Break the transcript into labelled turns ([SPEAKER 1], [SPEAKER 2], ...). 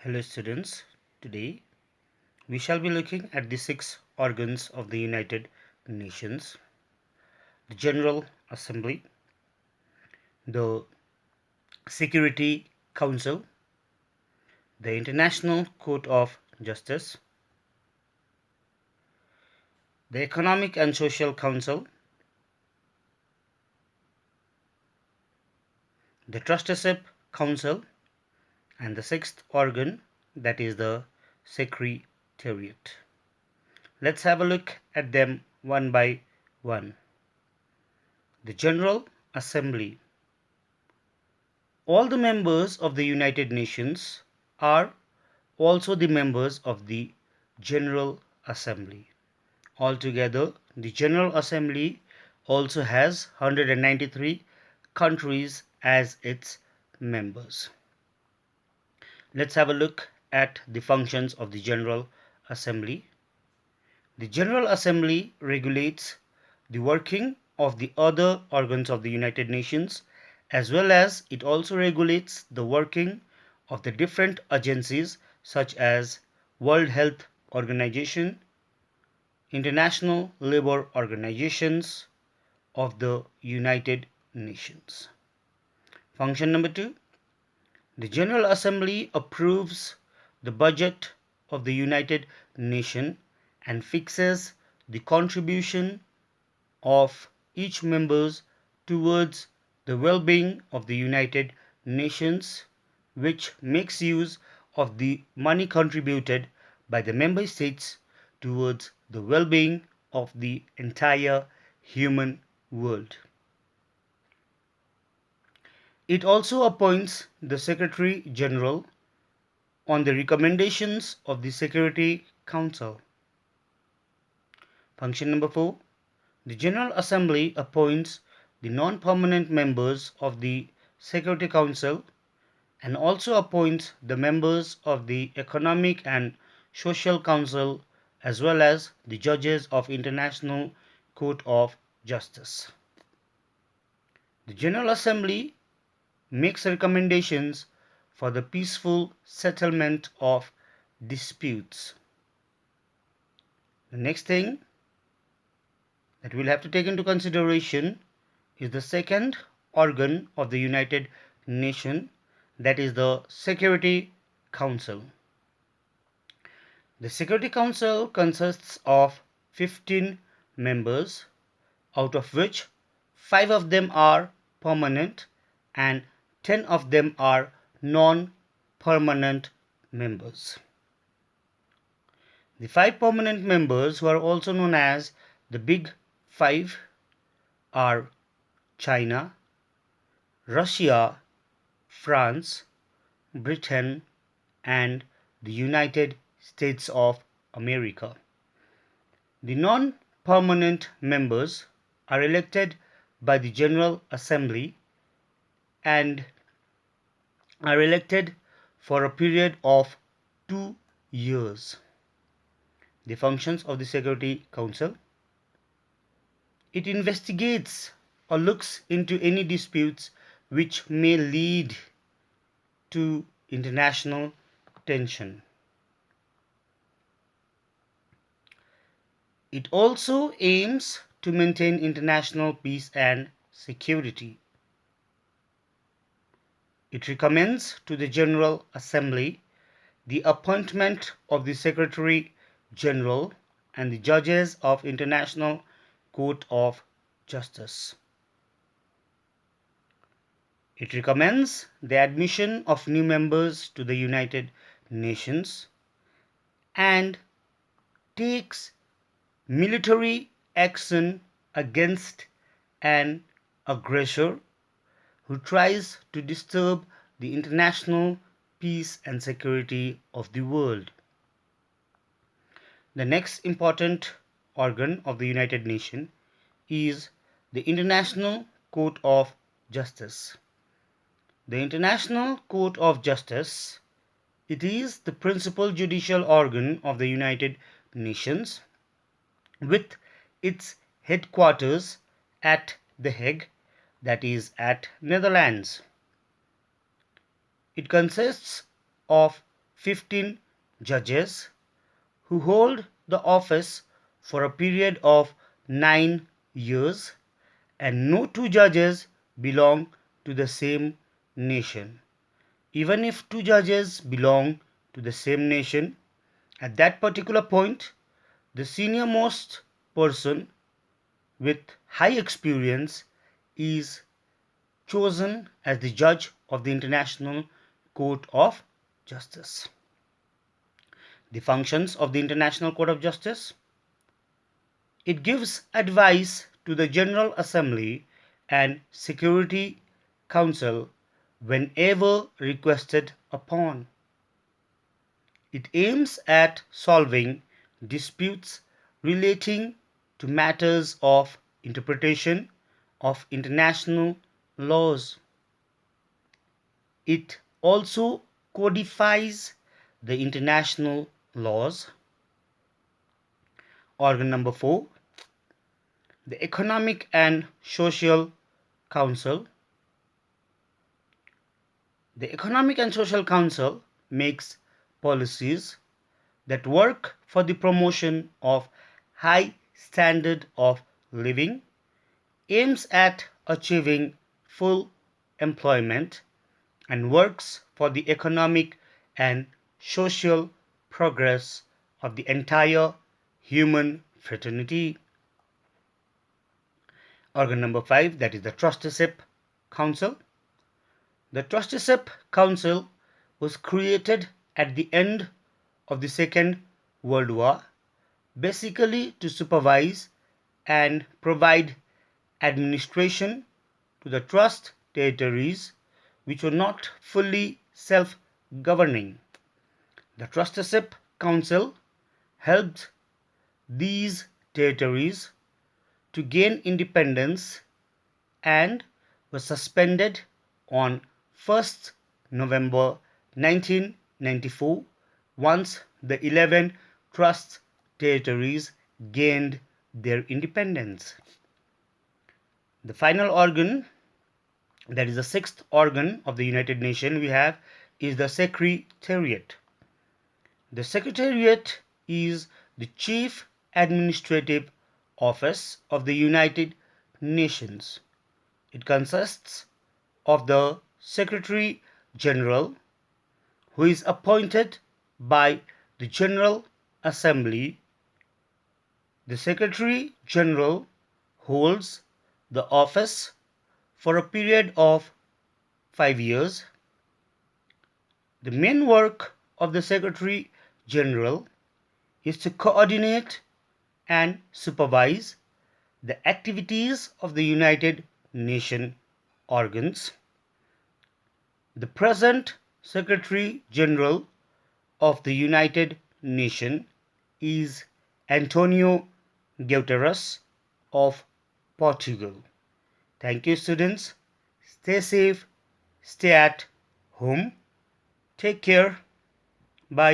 [SPEAKER 1] Hello students, today we shall be looking at the six organs of the United Nations: the General Assembly, the Security Council, the International Court of Justice, the Economic and Social Council, the Trusteeship Council, and the sixth organ, that is the Secretariat. Let's have a look at them one by one. The General Assembly. All the members of the United Nations are also the members of the General Assembly. Altogether, the General Assembly also has 193 countries as its members. Let's have a look at the functions of the General Assembly. The General Assembly regulates the working of the other organs of the United Nations, as well as it also regulates the working of the different agencies such as World Health Organization, International Labour Organizations of the United Nations. Function number 2. The General Assembly approves the budget of the United Nations and fixes the contribution of each members towards the well-being of the United Nations, which makes use of the money contributed by the member states towards the well-being of the entire human world. It also appoints the Secretary General on the recommendations of the Security Council. Function number 4. The General Assembly appoints the non-permanent members of the Security Council and also appoints the members of the Economic and Social Council as well as the judges of International Court of Justice. The General Assembly makes recommendations for the peaceful settlement of disputes. The next thing that we'll have to take into consideration is the second organ of the United Nations, that is the Security Council. The Security Council consists of 15 members, out of which 5 of them are permanent and 10 of them are non-permanent members. The 5 permanent members, who are also known as the Big Five, are China, Russia, France, Britain, and the United States of America. The non-permanent members are elected by the General Assembly and are elected for a period of 2 years. The functions of the Security Council: it investigates or looks into any disputes which may lead to international tension. It also aims to maintain international peace and security. It recommends to the General Assembly the appointment of the Secretary General and the judges of International Court of Justice. It recommends the admission of new members to the United Nations and takes military action against an aggressor who tries to disturb the international peace and security of the world. The next important organ of the United Nations is the International Court of Justice. The International Court of Justice, it is the principal judicial organ of the United Nations with its headquarters at The Hague, that is at Netherlands. It consists of 15 judges who hold the office for a period of 9 years, and no two judges belong to the same nation. Even if two judges belong to the same nation, at that particular point, the senior most person with high experience is chosen as the judge of the International Court of Justice. The functions of the International Court of Justice: it gives advice to the General Assembly and Security Council whenever requested upon. It aims at solving disputes relating to matters of interpretation of international laws. It also codifies the international laws. Organ number 4, the Economic and Social Council. The Economic and Social Council makes policies that work for the promotion of high standard of living, aims at achieving full employment, and works for the economic and social progress of the entire human fraternity. Organ number 5, that is the Trusteeship Council. The Trusteeship Council was created at the end of the Second World War, basically to supervise and provide administration to the trust territories which were not fully self-governing. The Trusteeship Council helped these territories to gain independence and was suspended on 1st November 1994 once the 11 trust territories gained their independence. The final organ, that is the sixth organ of the United Nations we have, is the Secretariat. The Secretariat is the chief administrative office of the United Nations. It consists of the Secretary General, who is appointed by the General Assembly. The Secretary General holds the office for a period of 5 years. The main work of the Secretary General is to coordinate and supervise the activities of the United Nations organs. The present Secretary General of the United Nations is Antonio Guterres of Portugal. Thank you, students. Stay safe, stay at home, take care. Bye.